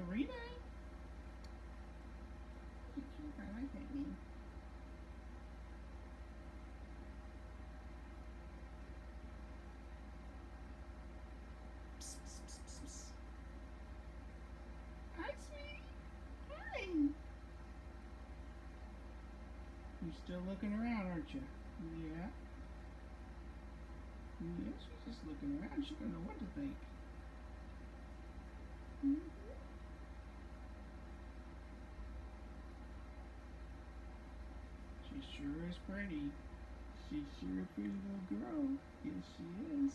Serena? She's cute. I like that name. Psst, psst, psst, psst, psst. Hi, sweetie. Hi. You're still looking around, aren't you? Yeah. Yeah, she's just looking around. She don't know what to think. Mm-hmm. She sure is pretty. She's sure a pretty little girl. Yes, she is.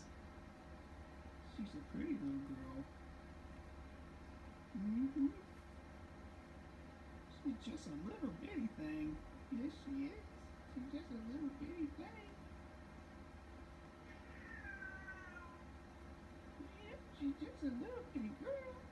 She's a pretty little girl. Mm-hmm. She's just a little bitty thing. Yes, she is. She's just a little bitty thing. Yeah, she's just a little bitty girl.